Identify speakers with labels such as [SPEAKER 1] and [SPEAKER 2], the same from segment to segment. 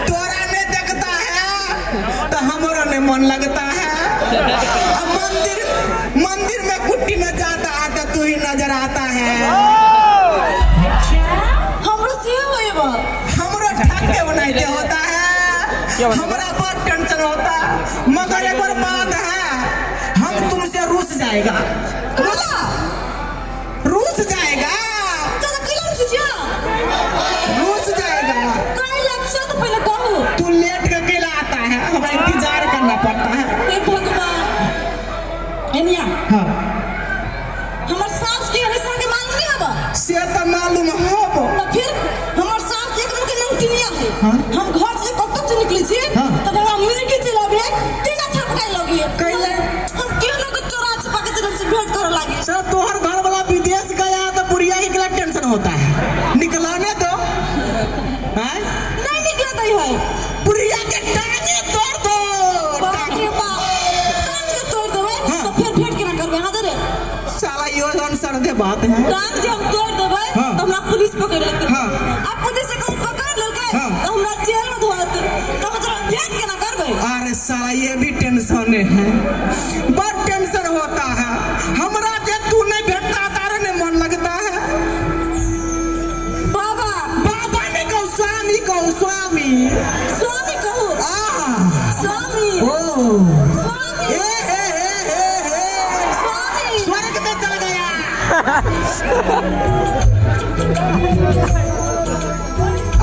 [SPEAKER 1] तोरा ने देखता है तो हमारा ने मन लगता है। अब मंदिर में कुट्टी में जाता है तो तू ही नजर आता है। हमरो ठक्के बनाते होता है, हमारा बहुत टेंशन होता है। मगर एक और बात है, हम तुमसे रूस जाएगा, रूस जाएगा, रूस जाएगा। तू लेट के अकेला आता है, हमें इंतजार करना पड़ता है। हाँ।
[SPEAKER 2] हमर सास के हमेशा के मालूम नहीं हबा
[SPEAKER 1] से तो मालूम हो
[SPEAKER 2] तो फिर हमर सास एक के नौटिनिया है।
[SPEAKER 1] हाँ?
[SPEAKER 2] हम घर से कब से निकले छी
[SPEAKER 1] हाँ?
[SPEAKER 2] तब हमरा मिर्गी चलाबे तीना छपकाई लगी
[SPEAKER 1] कैले
[SPEAKER 2] हम केहनो के चोरा छपा के जन्म से भेंट करे लागे।
[SPEAKER 1] सर तोहर घर वाला विदेश गया तो बुढ़िया ही के टेंशन होता है, निकलाने दो। हैं
[SPEAKER 2] नहीं निकले दई है
[SPEAKER 1] बुढ़िया के टांगे तोड़ दो।
[SPEAKER 2] बाप रे बाप टांग के तोड़ देबे तो फिर भेंट केना करबे? हां दे
[SPEAKER 1] साला यो आंसर दे बात है।
[SPEAKER 2] टांग जे हम तोड़ देबे
[SPEAKER 1] हाँ।
[SPEAKER 2] तो हमरा पुलिस पकड़ लेते।
[SPEAKER 1] हाँ।
[SPEAKER 2] अब पुलिस से कोई पकड़ लेलकै
[SPEAKER 1] हाँ।
[SPEAKER 2] तो हमरा जेल में धोत तो हमरा भेंट केना करबे?
[SPEAKER 1] अरे साला ये भी टेंशन है, बहुत टेंशन होता है। हमरा जे तू नहीं भेटता तारे ने मन लगता है।
[SPEAKER 2] बाबा
[SPEAKER 1] बाबा ने कहो स्वामी, कहो स्वामी।
[SPEAKER 2] स्वामी कहू स्वामी
[SPEAKER 1] ओ
[SPEAKER 2] स्वामी स्वामी
[SPEAKER 1] स्वर्ग में चल गया।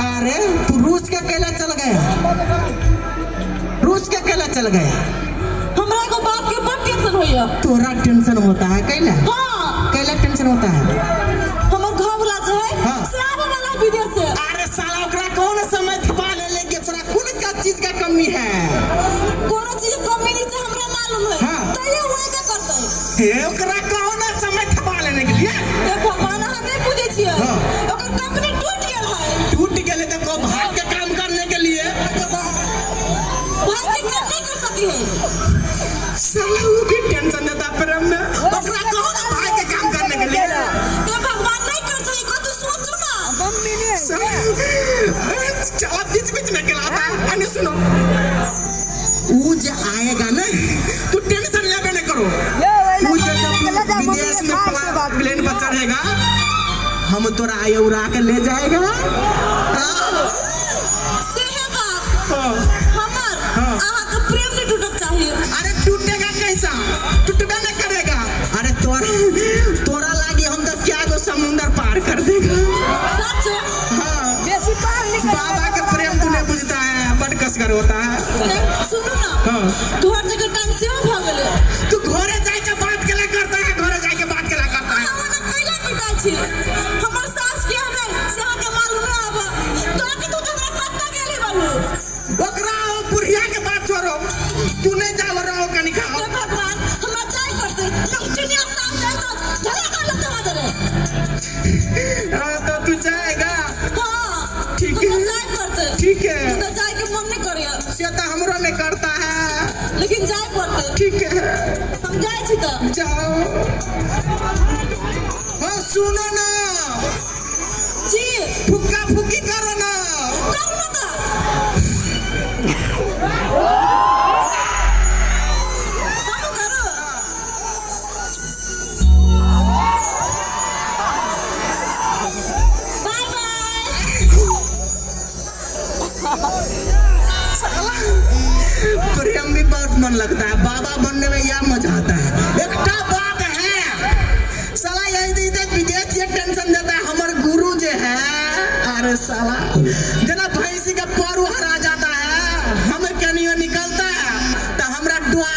[SPEAKER 1] अरे तू रूस के अकेला चल गया, रूस के अकेला चल गया।
[SPEAKER 2] हमरा को बाप के बड़ टेंशन होइया।
[SPEAKER 1] तोरा टेंशन होता है कैला?
[SPEAKER 2] हां
[SPEAKER 1] कैला टेंशन होता है?
[SPEAKER 2] हमर घर वाला जो है
[SPEAKER 1] हाँ।
[SPEAKER 2] से आवे वाला विदेश से।
[SPEAKER 1] अरे साला ओकरा कौन समय थपा ले लेके तोरा कौन का चीज का कमी है?
[SPEAKER 2] कोनो चीज कमी नहीं से हमरा मालूम है।
[SPEAKER 1] हाँ।
[SPEAKER 2] तो ये होए के करतै
[SPEAKER 1] हे ओकरा कौन समय थपा लेने के लिए?
[SPEAKER 2] ए भगवान हम नहीं पूछे छियै।
[SPEAKER 1] हाँ।
[SPEAKER 2] ओकर कंपनी टूट गेल है।
[SPEAKER 1] टूट गेले तो को भाग के काम करने के लिए
[SPEAKER 2] भाई के काम नहीं कर सकी है।
[SPEAKER 1] साला वो भी टेंशन देता प्रेम में। ओकरा कौन भाग के काम करने के लिए?
[SPEAKER 2] ए भगवान नहीं कर सकी को तू सोचो ना। मम्मी ने
[SPEAKER 1] चला बीच में खिलाता है। अने सुनो, वो जो आएगा ना तू टेंशन लेबे नहीं करो। वो जब विदेश में प्लेन पर चढ़ेगा हम तोरा आए उड़ा के ले जाएगा।
[SPEAKER 2] सेहे बात हमर आहा के प्रेम नहीं टूटक चाहिए।
[SPEAKER 1] अरे टूटेगा कैसा? टूटबे नहीं करेगा। अरे तोरा लागी हम तो क्या गो समुंदर पार कर देगा।
[SPEAKER 2] सच
[SPEAKER 1] हाँ
[SPEAKER 2] बेसी पार नहीं कर।
[SPEAKER 1] बाबा के प्रेम तू नहीं बुझता है, बड़ कसकर होता है।
[SPEAKER 2] सुनो ना घर जगह टांग से हो गेले।
[SPEAKER 1] तू घरे जाके बात केला करता है, घरे जाके बात केला करता है।
[SPEAKER 2] हमरा कैला पिता छी हमर सास के हमे से आके मालूम है। अब तो कि तू हमरा पत्ता गेली बाबू
[SPEAKER 1] ओकरा बुढ़िया के बात छोड़ो, तू नहीं जाव रहो कनी खाओ।
[SPEAKER 2] हे भगवान हमरा जाय करते लंचनिया साथ जाय तो झगड़ा कर लेते मदर है।
[SPEAKER 1] हाँ तो तू जाएगा?
[SPEAKER 2] हां
[SPEAKER 1] ठीक
[SPEAKER 2] तू
[SPEAKER 1] है।
[SPEAKER 2] जाय करते
[SPEAKER 1] ठीक है।
[SPEAKER 2] तू तो जाय के मन नहीं करिया
[SPEAKER 1] से तो हमरो नहीं करता है,
[SPEAKER 2] लेकिन जाय करते।
[SPEAKER 1] ठीक है
[SPEAKER 2] समझाय छी तो
[SPEAKER 1] जाओ। हाँ सुनो ना
[SPEAKER 2] जी
[SPEAKER 1] फुक्का फुक्की करो ना।
[SPEAKER 2] करू ना तो हम करो। Bye bye.
[SPEAKER 1] प्रेम भी बहुत मन लगता है। बाबा बनने में यह मजा आता है। एक बात है साला यही विदेश ये टेंशन देता है। हमारे गुरु जो है, अरे साला जना भैंसी का पैर हरा जाता है, हमें कनियो निकलता है तो हमरा डुआ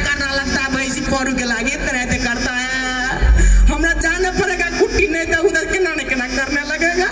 [SPEAKER 1] करना लगता है। भैंसी पैर के लागे तरह करता है। हमरा जाना पड़ेगा कुट्टी नहीं तो उधर केना न केना करने लगेगा।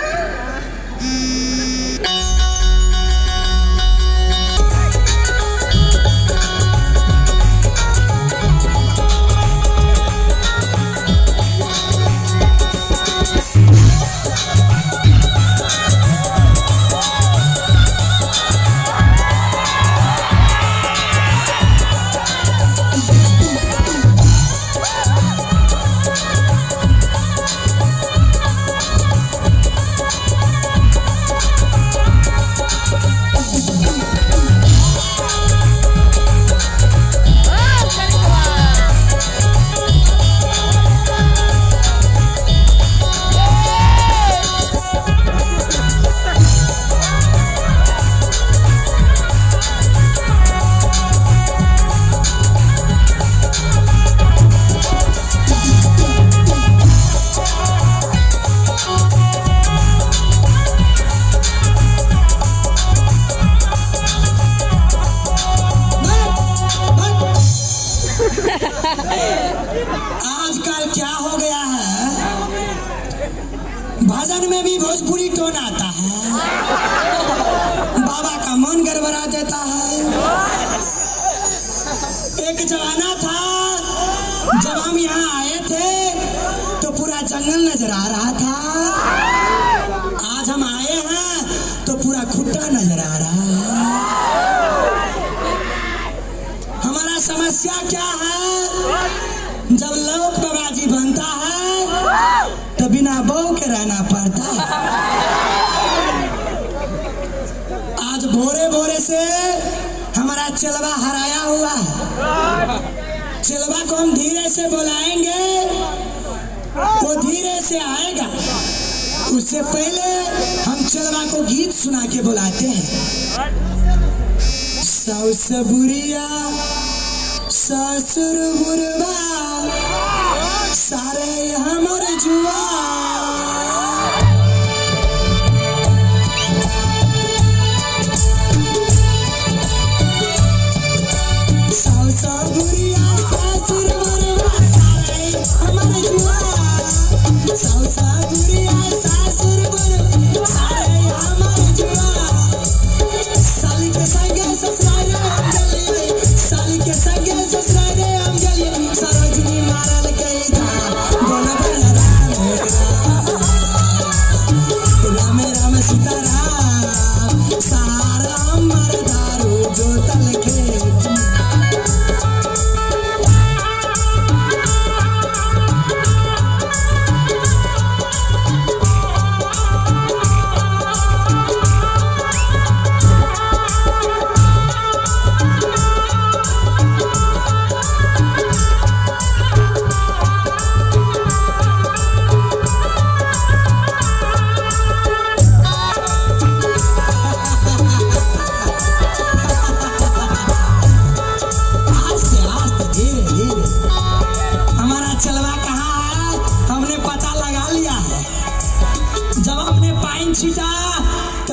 [SPEAKER 1] भजन में भी भोजपुरी टोन आता है, बाबा का मन गड़बड़ा देता है। एक जमाना था जब हम यहाँ आए थे तो पूरा जंगल नजर आ रहा था, आज हम आए हैं तो पूरा खुट्टा नजर आ रहा है। हमारा समस्या क्या है, जब लोक बाबाजी बनता है तो बिना बहू के रहना पड़ता है। आज भोरे भोरे से हमारा चलवा हराया हुआ है। चलवा को हम धीरे से बुलाएंगे, वो धीरे से आएगा। उससे पहले हम चलवा को गीत सुना के बुलाते हैं। साउस बुरिया ससुर बुरबा सारे हमर जुआ, साउस बुरिया ससुर बुरबा सारे हमर जुआ, साउस बुरिया ससुर बुरबा सारे हमर जुआ। साली के संगे ससुराल हम गलिए, साली के संगे ससुराल हम गलिए, सरोजनी मारल कई था बोल राम राम सीता राम, सारा हमर दारू जोतल खेत।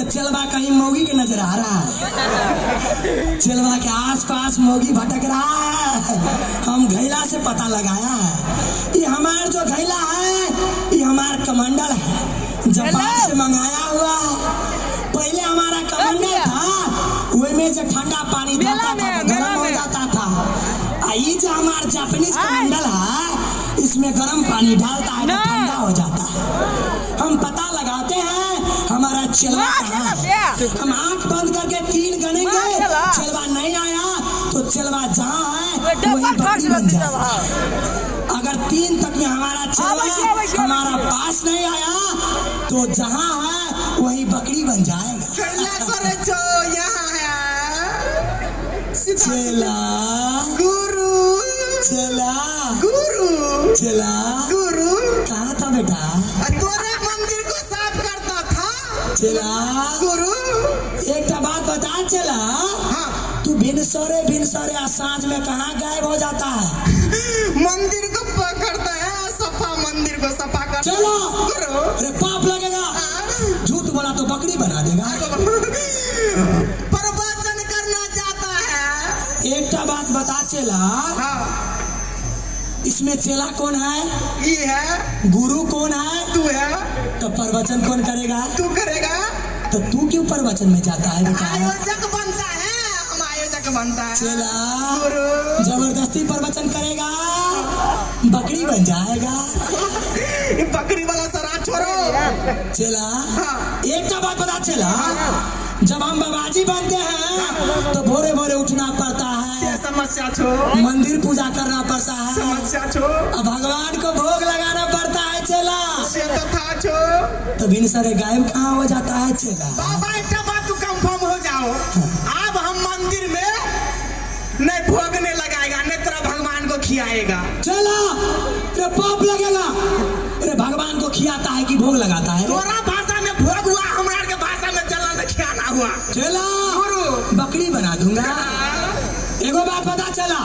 [SPEAKER 1] चलवा कहीं मोगी के नजर आ रहा है, चलवा के आसपास मोगी भटक रहा है। हम घैला से पता लगाया है, ये हमारा जो घैला है ये हमारा कमंडल है, जापान से मंगाया हुआ है। पहले हमारा कमंडल था, वही में से ठंडा पानी डालता था तो गर्म हो जाता था। ये जो हमारा जापानीज कमंडल है इसमें गर्म पानी डालता है तो ठंडा हो जाता है। हम पता लगाते हैं हमारा चलवा कहाँ है। हम आंख बंद करके 3 गनेंगे, चलवा नहीं आया तो चलवा जहाँ है वही बकरी बन जाएगा। अगर 3 तक में हमारा चलवा हमारा पास नहीं आया तो जहाँ है वही बकरी बन जाएगा। चला
[SPEAKER 2] गुरु,
[SPEAKER 1] चला
[SPEAKER 2] गुरु,
[SPEAKER 1] चला
[SPEAKER 2] गुरु
[SPEAKER 1] कहाँ था बेटा?
[SPEAKER 2] तोरे मंदिर को साफ करता था।
[SPEAKER 1] चला
[SPEAKER 2] गुरु
[SPEAKER 1] एक बात बता चला,
[SPEAKER 2] हाँ
[SPEAKER 1] तू भिन सौरे सांझ में कहाँ गायब हो जाता है?
[SPEAKER 2] मंदिर को पकड़ता है, सफा मंदिर को सफा करता।
[SPEAKER 1] चलो
[SPEAKER 2] गुरु
[SPEAKER 1] अरे पाप लगेगा, झूठ बोला तो बकरी बना देगा।
[SPEAKER 2] प्रवचन करना चाहता है।
[SPEAKER 1] एक बात बता चला,
[SPEAKER 2] हाँ
[SPEAKER 1] इसमें चेला कौन है?
[SPEAKER 2] ये है।
[SPEAKER 1] गुरु कौन है?
[SPEAKER 2] तू है।
[SPEAKER 1] तो प्रवचन कौन करेगा?
[SPEAKER 2] तू करेगा।
[SPEAKER 1] तो तू क्यों प्रवचन में जाता है बेटा?
[SPEAKER 2] आयोजक बनता है, हम आयोजक बनता है।
[SPEAKER 1] चेला
[SPEAKER 2] गुरु
[SPEAKER 1] जबरदस्ती प्रवचन करेगा, बकरी बन जाएगा।
[SPEAKER 2] बकरी वाला सरा छोड़ो।
[SPEAKER 1] चेला
[SPEAKER 2] हाँ।
[SPEAKER 1] एक बात बता चेला, जब हम बाबाजी बनते हैं तो भोरे भोरे उठना पड़ता है,
[SPEAKER 2] समस्या छो,
[SPEAKER 1] मंदिर पूजा करना पड़ता है,
[SPEAKER 2] समस्या छो,
[SPEAKER 1] अब भगवान को भोग लगाना पड़ता है चेला।
[SPEAKER 2] से तो था छो,
[SPEAKER 1] तो बिन सारे गायब कहाँ हो जाता है चेला?
[SPEAKER 2] बाबा एक बात तू कंफर्म हो जाओ, अब हम मंदिर में नहीं भोगने लगाएगा, नहीं तेरा भगवान को खियाएगा।
[SPEAKER 1] चला रे पाप लगेगा, रे भगवान को खियाता है कि भोग लगाता है?
[SPEAKER 2] तोरा भाषा में भोग हुआ, हमारे के भाषा में चला न खियाना हुआ।
[SPEAKER 1] चला
[SPEAKER 2] गुरु
[SPEAKER 1] बकरी बना दूंगा। एगो बात पता चला,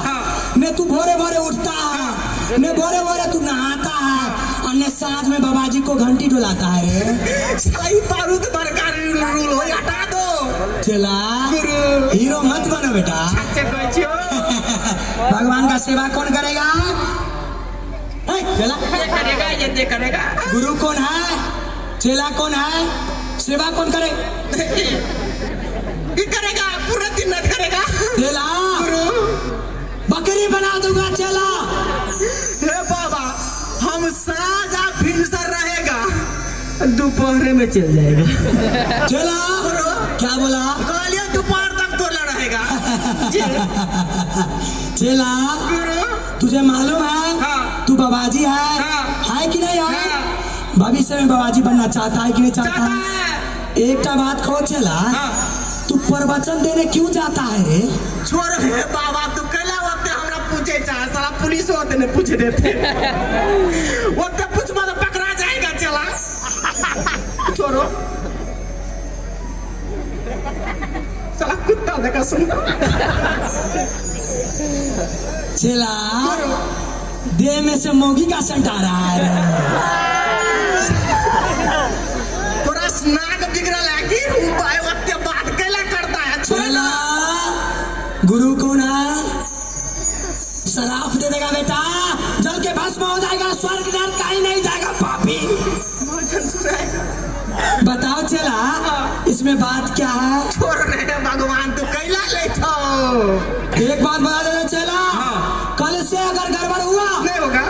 [SPEAKER 1] ने तू भोरे भोरे उठता है, ने भोरे भोरे तू नहाता है, और ने साथ में बाबाजी को घंटी डुलाता है रे।
[SPEAKER 2] सही बारूद बरकारी रूल हो, हटा दो।
[SPEAKER 1] चला
[SPEAKER 2] गुरु
[SPEAKER 1] हीरो मत बनो बेटा।
[SPEAKER 2] अच्छे कोई
[SPEAKER 1] भगवान का सेवा कौन करेगा? चला
[SPEAKER 2] ये करेगा, ये करेगा।
[SPEAKER 1] गुरु कौन है?
[SPEAKER 3] चेला कौन है? सेवा कौन करे?
[SPEAKER 1] ये करेगा, पूरा दिन रात करेगा।
[SPEAKER 3] चेला
[SPEAKER 1] गुरु
[SPEAKER 3] बकरी बना दूंगा चेला।
[SPEAKER 1] हे बाबा, हम साजा भिनसर रहेगा, दोपहर में चल जाएगा।
[SPEAKER 3] चेला क्या बोला?
[SPEAKER 1] कहलिए दोपहर तक तोला रहेगा।
[SPEAKER 3] चेला
[SPEAKER 1] गुरु
[SPEAKER 3] तुझे मालूम है
[SPEAKER 1] हाँ।
[SPEAKER 3] तू बाबाजी है?
[SPEAKER 1] हाँ।
[SPEAKER 3] है कि नहीं है?
[SPEAKER 1] हाँ।
[SPEAKER 3] भविष्य में बाबाजी बनना चाहता है कि नहीं चाहता
[SPEAKER 1] चाहता
[SPEAKER 3] है?
[SPEAKER 1] है।
[SPEAKER 3] एकटा बात कहो चेला,
[SPEAKER 1] हाँ।
[SPEAKER 3] तू प्रवचन देने क्यों जाता है रे?
[SPEAKER 1] छोड़ हे बाबा, तू कैला वक्त हमरा पूछे चाहे, साला पुलिस होते ने पूछ देते। वक्त पूछ मत पकड़ा जाएगा चला। छोड़ो साला कुत्ता देखा सुन।
[SPEAKER 3] चेला देह में से मोगी का सेंट आ रहा है।
[SPEAKER 1] थोड़ा नाक बिगड़ा लागी, उपाय वक्त बात कैला करता है।
[SPEAKER 3] चेला गुरु कौन है? शराफ दे देगा बेटा, जल के भस्म हो जाएगा, स्वर्ग नरक कहीं नहीं जाएगा पापी।
[SPEAKER 1] भजन सुनाएगा।
[SPEAKER 3] बताओ चेला इसमें बात क्या है?
[SPEAKER 1] छोड़ रहे भगवान, तू कैला ले छो।
[SPEAKER 3] एक बात बता देना चेला, कल से अगर गड़बड़ हुआ
[SPEAKER 1] नहीं होगा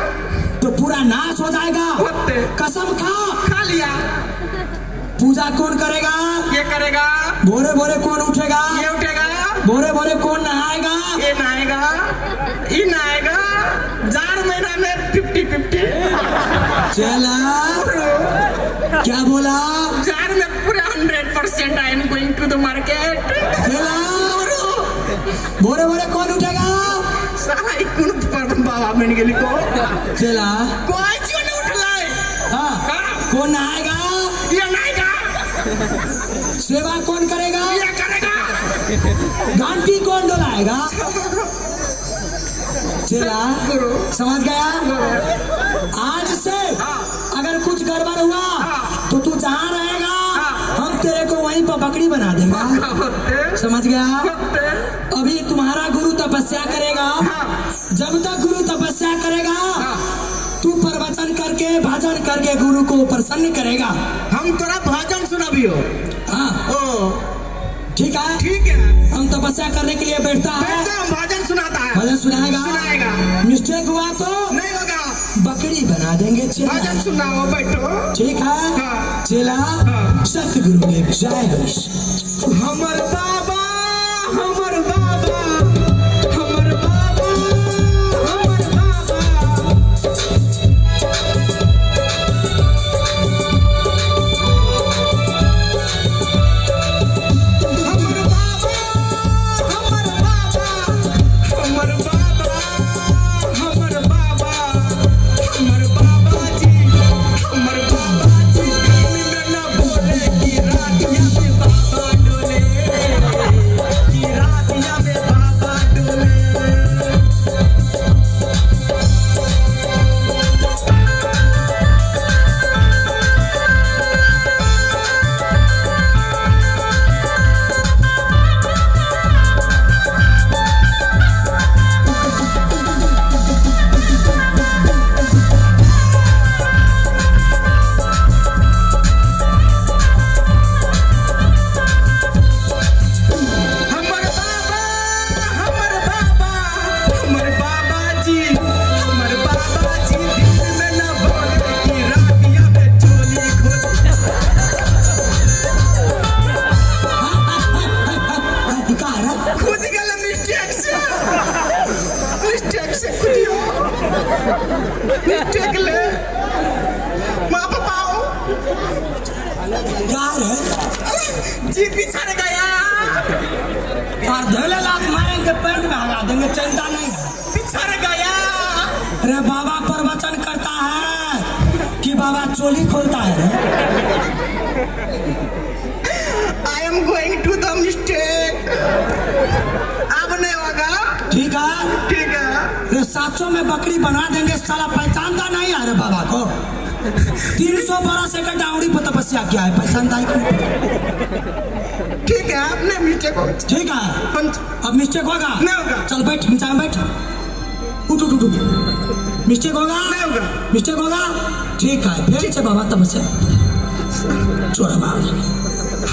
[SPEAKER 3] तो पूरा नाश हो जाएगा।
[SPEAKER 1] होते।
[SPEAKER 3] कसम
[SPEAKER 1] खा लिया।
[SPEAKER 3] पूजा कौन करेगा?
[SPEAKER 1] ये करेगा।
[SPEAKER 3] भोरे भोरे कौन उठेगा?
[SPEAKER 1] ये उठेगा।
[SPEAKER 3] भोरे भोरे कौन नहाएगा?
[SPEAKER 1] ये नहाएगा। ये नहाएगा। 4 महीना में 50-50।
[SPEAKER 3] चला क्या बोला?
[SPEAKER 1] 4 में पूरा 100% I am going to the market.
[SPEAKER 3] चला भोरे भोरे कौन उठेगा?
[SPEAKER 1] साला इकुन पर बाबा बन गेली को।
[SPEAKER 3] चला
[SPEAKER 1] कोई क्यों नहीं उठलाई?
[SPEAKER 3] हाँ कौन नहाएगा?
[SPEAKER 1] ये नहाएगा।
[SPEAKER 3] सेवा कौन करेगा?
[SPEAKER 1] ये करेगा।
[SPEAKER 3] घंटी कौन डोलाएगा? चला समझ गया? आज से अगर कुछ गड़बड़ हुआ तो तू जहाँ रहेगा हम तेरे को वहीं पर बकरी बना देगा। समझ गया? अभी तुम्हारा गुरु तपस्या करेगा, जब तक गुरु तपस्या करेगा तू प्रवचन करके भजन करके गुरु को प्रसन्न करेगा।
[SPEAKER 1] हम तोरा भजन सुनाबियो।
[SPEAKER 3] हाँ
[SPEAKER 1] ओ
[SPEAKER 3] ठीक है?
[SPEAKER 1] ठीक है।
[SPEAKER 3] हम तपस्या करने के लिए बैठता है,
[SPEAKER 1] भजन सुनाता है।
[SPEAKER 3] भजन सुनाएगा। मिस्टेक हुआ तो
[SPEAKER 1] नहीं होगा,
[SPEAKER 3] बकरी बना देंगे चेला।
[SPEAKER 1] भजन सुनाओ बैठो।
[SPEAKER 3] ठीक है?
[SPEAKER 1] हाँ।
[SPEAKER 3] चेला सतगुरुदेव जय हरीश।
[SPEAKER 1] हमर बाबा, हमर बाबा, हमर बाबा, हमर बाबा। जी पिछड़ गया
[SPEAKER 3] और धोले लात मारेंगे, पेट में हगा देंगे, चिंता नहीं।
[SPEAKER 1] पिछड़ गया।
[SPEAKER 3] अरे बाबा प्रवचन करता है कि बाबा चोली खोलता है रे?
[SPEAKER 1] I am going to the mistake. अब नहीं होगा।
[SPEAKER 3] ठीक है?
[SPEAKER 1] ठीक है।
[SPEAKER 3] अरे 700 में बकरी बना देंगे, साला पहचानता नहीं है रे बाबा को। 300 बरस एक डाउरी पर तपस्या किया है, पहचानता है?
[SPEAKER 1] ठीक है, आपने मिस्टेक हो।
[SPEAKER 3] ठीक है, अब मिस्टेक होगा?
[SPEAKER 1] नहीं होगा।
[SPEAKER 3] चल बैठ, नीचा में बैठ, उठ उठ उठ। मिस्टेक होगा?
[SPEAKER 1] नहीं होगा।
[SPEAKER 3] मिस्टेक होगा? ठीक है, फिर से बाबा तपस्या। चोरवा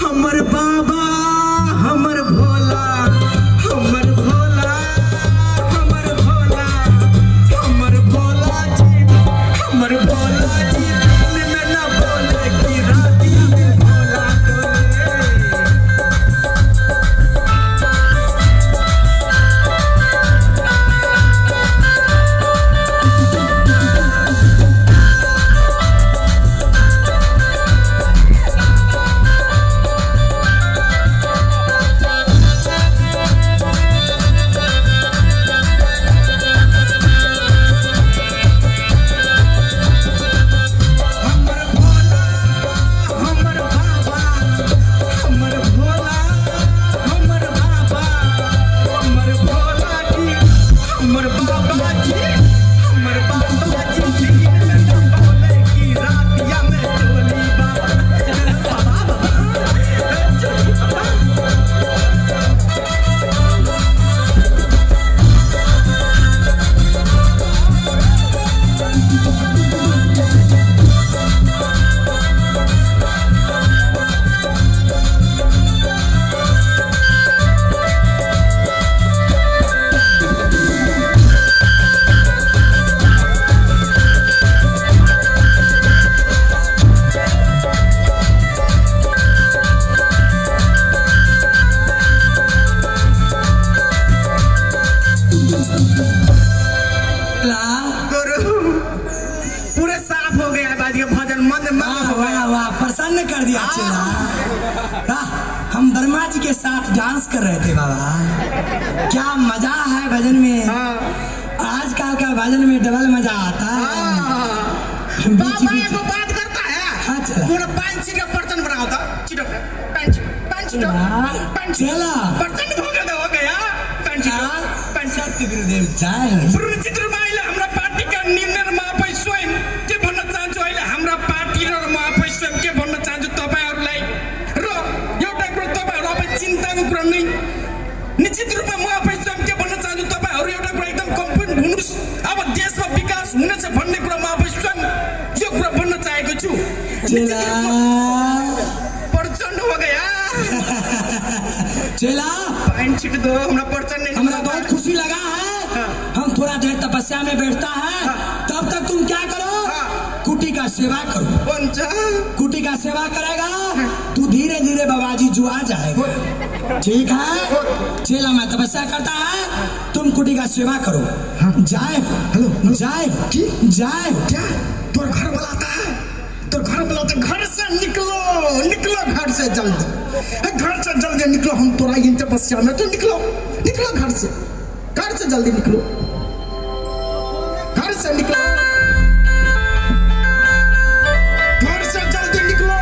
[SPEAKER 1] हमर बाबा हमर भोला हमर भोला हमर भोला हमर भोला जी हमर भोला जी दिन में न बोले कि राती में भोला डोले। पूरे साफ हो गया बाद ये भजन मंद मंद
[SPEAKER 3] वाह वाह प्रसन्न कर दिया चेला। हम वर्मा जी के साथ डांस कर रहे थे बाबा, क्या मजा है भजन में। आजकल का भजन में डबल मजा आता है।
[SPEAKER 1] बाबा एगो बात करता है।
[SPEAKER 3] हाँ चला
[SPEAKER 1] पूरा 5 सीट का पर्सन बना होता चिटो 5
[SPEAKER 3] चला
[SPEAKER 1] पर्सन हो गया 5
[SPEAKER 3] सत्य गुरुदेव जय हो।
[SPEAKER 1] पूर्ण चित्र माइला हमरा पार्टी का निर्णय मापै स्वयं के भन्न चाहन्छु अहिले हमरा पार्टी र मापै स्वयं के भन्न चाहन्छु तपाईहरुलाई र एउटा कुरो तपाईहरु अब चिन्ताको कुरा नै निश्चित रूपमा मापै स्वयं के भन्न चाहन्छु तपाईहरु एउटा कुरा एकदम कम्प्लिट हुनुस् अब देशमा विकास हुनेछ भन्ने कुरा मापै स्वयं यो कुरा भन्न चाहेको छु। प्रचण्ड हो गया
[SPEAKER 3] चेला
[SPEAKER 1] पाइन छिट दो हमरा प्रचण्ड नहीं
[SPEAKER 3] हमरा बहुत खुशी लगा है। हम थोड़ा देर तपस्या में बैठता है तब तक तुम क्या करो कुटी का सेवा करो। कुटी का सेवा करेगा तू धीरे धीरे बाबा जी जुआ जाएगा। ठीक है चेला मैं तपस्या करता है तुम कुटी का सेवा करो। जाए हेलो जाए जाए
[SPEAKER 1] क्या तोर घर बुलाता है तो घर बुलाते घर से निकलो निकलो घर से जल्दी निकलो हम तोरा इन तपस्या में तो निकलो निकलो घर से जल्दी निकलो घर से निकलो घर से जल्दी निकलो।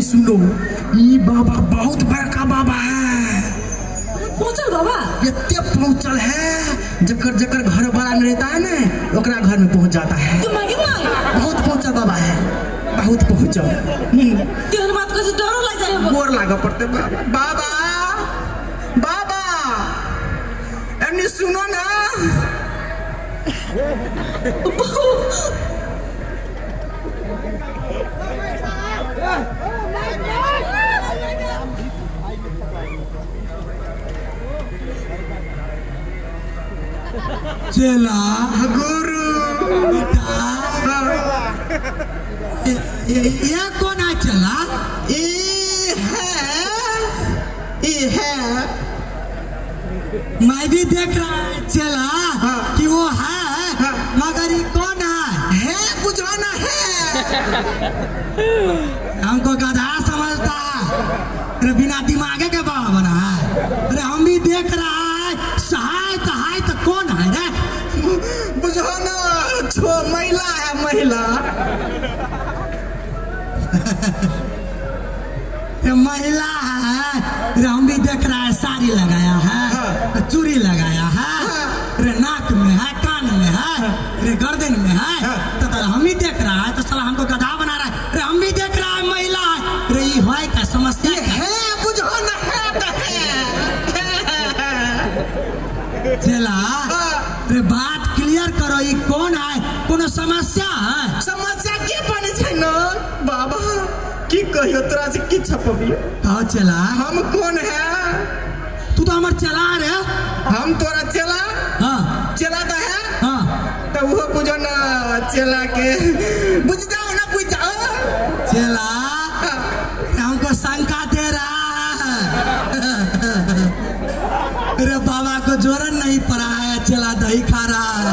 [SPEAKER 1] सुनो ये बाबा बहुत बड़का बाबा है।
[SPEAKER 2] पहुंचल बाबा
[SPEAKER 1] इतने पहुंचल है जकर जकर घर वाला में रहता है ना ओकरा घर में पहुंच जाता है।
[SPEAKER 2] तू मांगे मांग
[SPEAKER 1] बहुत पहुंचा बाबा है बहुत पहुंचल।
[SPEAKER 2] तेरे बात को डरो लग जाए
[SPEAKER 1] गोर लागा पड़ते बाबा बाबा एनी सुनो ना
[SPEAKER 3] चेला
[SPEAKER 1] गुरु
[SPEAKER 3] ये कौन है चला?
[SPEAKER 1] ये है
[SPEAKER 3] मैं भी देख रहा है चला कि वो है हमको गधा समझता है, अरे बिना दिमागे के बड़ा बना है। अरे हम भी देख रहा है, सहाय तो कौन है रे?
[SPEAKER 1] बुझो ना, छो महिला है, महिला।
[SPEAKER 3] ये महिला है, अरे हम भी देख रहा है, साड़ी लगाया है, चूड़ी लगाया है, अरे नाक में है, कान में है, अरे गर्दन में है, तो हम भी देख रहा है, तो साला हमको गधा बना रहा है। अरे हम भी देख रहा है, महिला है, अरे ये है क्या समस्या है?
[SPEAKER 1] बुझो ना, है तो है।
[SPEAKER 3] चला, अरे बात क्लियर करो, ये कौन है? कोनो समस्या है?
[SPEAKER 1] समस्या के बने छै न बाबा, की कहियो तोरा से की छपबी?
[SPEAKER 3] कहो चला,
[SPEAKER 1] हम कौन है?
[SPEAKER 3] तू तो हमार चला रे।
[SPEAKER 1] हम तोरा चला?
[SPEAKER 3] हाँ
[SPEAKER 1] चला तो है।
[SPEAKER 3] हाँ,
[SPEAKER 1] तो वो बुझो ना, चला के बुझ जाओ ना, बुझ जाओ।
[SPEAKER 3] चला हमको शंका दे रहा है। अरे बाबा को जोरन नहीं पड़ा है, चला दही खा रहा है।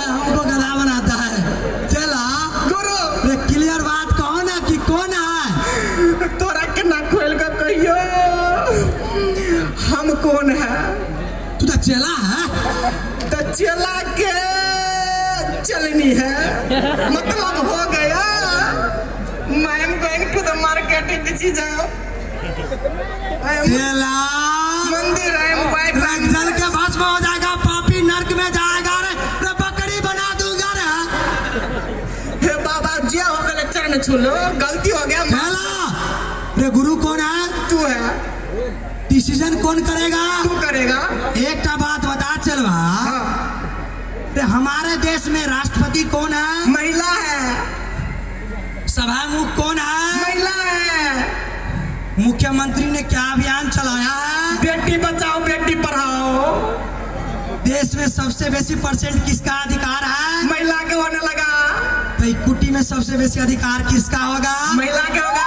[SPEAKER 3] हमको गधा बनाता है। चला
[SPEAKER 1] गुरु,
[SPEAKER 3] अरे क्लियर बात कहो ना कि कौन है?
[SPEAKER 1] तोरा के ना खोल के कहियो हम कौन है?
[SPEAKER 3] तू तो चला है।
[SPEAKER 1] तो चला के चलनी है, मतलब हो गया। मैं am going to the market, किसी जाओ
[SPEAKER 3] चला
[SPEAKER 1] मंदिर है, मोबाइल
[SPEAKER 3] रंग जल के भस्म हो जाएगा, पापी नरक में जाएगा रे। रे बकरी बना दूंगा रे।
[SPEAKER 1] हे बाबा जी, हो गए चरण छू लो, गलती हो गया।
[SPEAKER 3] चला रे, गुरु कौन है?
[SPEAKER 1] तू है।
[SPEAKER 3] डिसीजन कौन करेगा?
[SPEAKER 1] तू करेगा।
[SPEAKER 3] एक का बात बता चलवा, रे हमारे देश में राष्ट्रपति कौन है?
[SPEAKER 1] महिला है।
[SPEAKER 3] सभामुख कौन है?
[SPEAKER 1] महिला है।
[SPEAKER 3] मुख्यमंत्री ने क्या अभियान चलाया है?
[SPEAKER 1] बेटी बचाओ बेटी पढ़ाओ।
[SPEAKER 3] देश में सबसे बेसी परसेंट किसका अधिकार है?
[SPEAKER 1] महिला के होने लगा।
[SPEAKER 3] भाई कुटी में सबसे बेसी अधिकार किसका होगा?
[SPEAKER 1] महिला के होगा।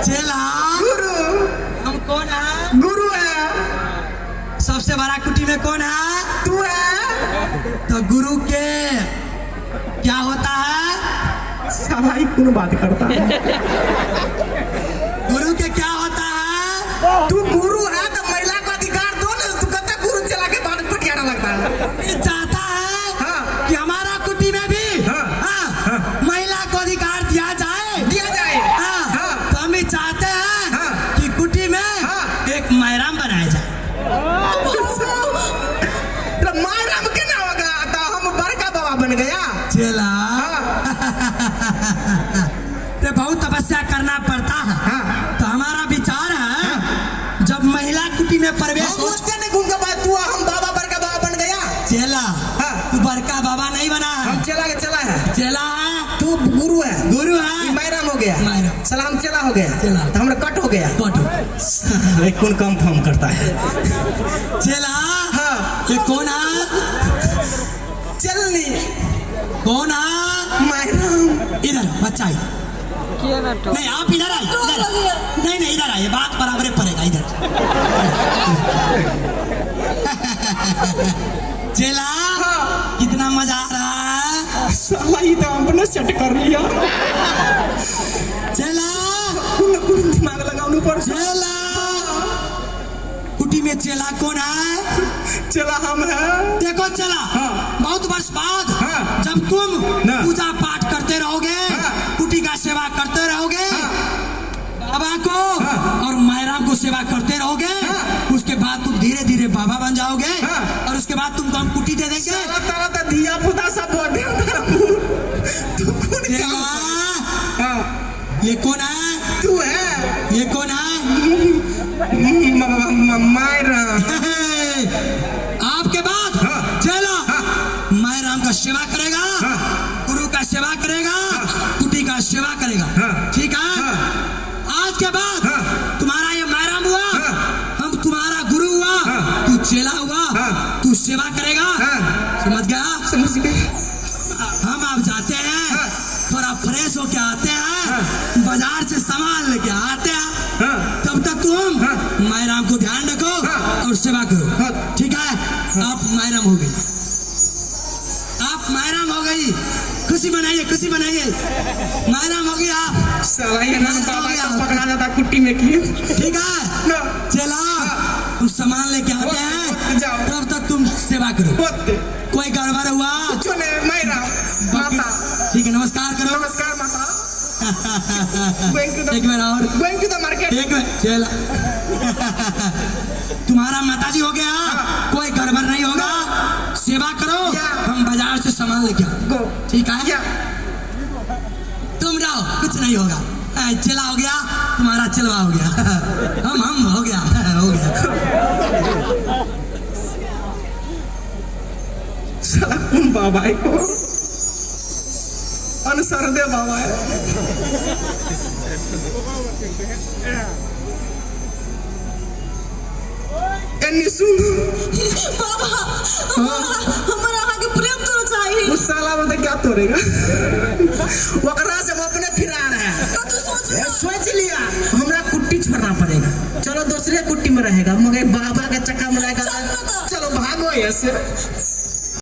[SPEAKER 3] चला
[SPEAKER 1] गुरु,
[SPEAKER 3] हम कौन है?
[SPEAKER 1] गुरु है।
[SPEAKER 3] सबसे बड़ा कुटी में कौन है?
[SPEAKER 1] तू है।
[SPEAKER 3] तो गुरु के क्या होता है?
[SPEAKER 1] साला ही कौन बात करता है?
[SPEAKER 3] गुरु के क्या होता है?
[SPEAKER 1] तू गुरु है तो महिला को अधिकार दो ना। तू कहता गुरु चला के बाद पटियारा लगता है।
[SPEAKER 3] ये चाहता है कि हमारा कुटी में भी महिला को अधिकार दिया जाए।
[SPEAKER 1] दिया जाए।
[SPEAKER 3] तो हम भी चाहते हैं कि कुटी में एक मैराम बनाया जाए।
[SPEAKER 1] तो मायराम के ना होगा तो हम बड़का बाबा बन गया।
[SPEAKER 3] चला रे, बहुत तपस्या करना पड़ता है। तो हमारा विचार है, जब महिला कुटी में प्रवेश हो,
[SPEAKER 1] नहीं घूम के बाद तू हम बाबा बड़का बाबा बन गया।
[SPEAKER 3] चला तू बड़का बाबा नहीं बना है,
[SPEAKER 1] हम चला के चला है।
[SPEAKER 3] चला है,
[SPEAKER 1] तू गुरु है।
[SPEAKER 3] गुरु है,
[SPEAKER 1] मैराम हो गया।
[SPEAKER 3] मैराम।
[SPEAKER 1] सलाम चला हो गया।
[SPEAKER 3] चला।
[SPEAKER 1] तो हमरा कट हो गया।
[SPEAKER 3] कटो।
[SPEAKER 1] कौन कंफर्म करता है?
[SPEAKER 3] चला ये कौन है?
[SPEAKER 1] चलनी।
[SPEAKER 3] कौन है?
[SPEAKER 1] मैराम।
[SPEAKER 3] इधर बच्चा इधर। नहीं आप इधर आइए, इधर। नहीं इधर आइए, बात बराबर पड़ेगा। इधर चला कितना मजा आ रहा है।
[SPEAKER 1] साला ही तो अपने सेट कर लिया।
[SPEAKER 3] चला
[SPEAKER 1] दिमाग लगाओ ऊपर।
[SPEAKER 3] चला कुटी में चला कौन है?
[SPEAKER 1] चला हम है।
[SPEAKER 3] देखो चला, बहुत वर्ष बाद जब तुम पूजा पाठ करते रहोगे, कुटी का सेवा करते रहोगे, बाबा को और मैराम को सेवा करते रहोगे, उसके बाद तुम धीरे धीरे बाबा बन जाओगे और उसके बाद तुमको हम कुटी दे देंगे।
[SPEAKER 1] तारा तो दिया पुता सब बोल दे।
[SPEAKER 3] ये कौन है?
[SPEAKER 1] तू है।
[SPEAKER 3] ये कौन है?
[SPEAKER 1] मैराम।
[SPEAKER 3] आपके बाद चला मैराम का सेवा करेगा, गुरु का सेवा करेगा, कुटी का सेवा करेगा। ठीक है? आज के बाद तुम्हारा ये मैराम हुआ, हम तुम्हारा गुरु हुआ, तू चेला हुआ, तू सेवा करेगा। समझ गया?
[SPEAKER 1] समझ गए।
[SPEAKER 3] हम आप जाते हैं, थोड़ा फ्रेश होके आते हैं, बाजार से सामान लेके आते हैं, तब तक तुम मैराम को ध्यान रखो और सेवा करो। ठीक है? आप मैराम मायराम हो गई, आप मायराम हो गई। खुशी बनाइए, खुशी बनाइए, मायराम हो गई आप।
[SPEAKER 1] साला ये ना बाबा का पकड़ा जाता कुट्टी में की।
[SPEAKER 3] ठीक है, चला हम सामान लेके आते हैं,
[SPEAKER 1] जाओ।
[SPEAKER 3] तब तक तुम सेवा करो।
[SPEAKER 1] बोलते
[SPEAKER 3] कोई गड़बड़ हुआ
[SPEAKER 1] चले मायरा माता।
[SPEAKER 3] ठीक है, नमस्कार करो।
[SPEAKER 1] नमस्कार माता। गोइंग टू द
[SPEAKER 3] एक बार और,
[SPEAKER 1] गोइंग टू द मार्केट।
[SPEAKER 3] एक बार चला। तुम्हारा माताजी हो गया, कोई गड़बड़ नहीं होगा, सेवा करो, हम बाजार से सामान लेके आओ।
[SPEAKER 1] गो
[SPEAKER 3] ठीक है, तुम जाओ, कुछ नहीं होगा। चला हो गया, तुम्हारा चलवा हो गया। हम हो गया, हो गया।
[SPEAKER 1] साला कौन बाबा है को अनुसार दे बाबा है। एनी सुन
[SPEAKER 2] बाबा हमारा आगे प्रेम तो चाहिए।
[SPEAKER 1] उस साला में तो क्या तोड़ेगा वकरा से वो अपने फिरार है।
[SPEAKER 2] तो
[SPEAKER 1] सोच लिया हमरा कुट्टी छोड़ना पड़ेगा। चलो दूसरे कुट्टी में रहेगा, मगर बाबा के चक्कर में रहेगा। चलो भागो ऐसे।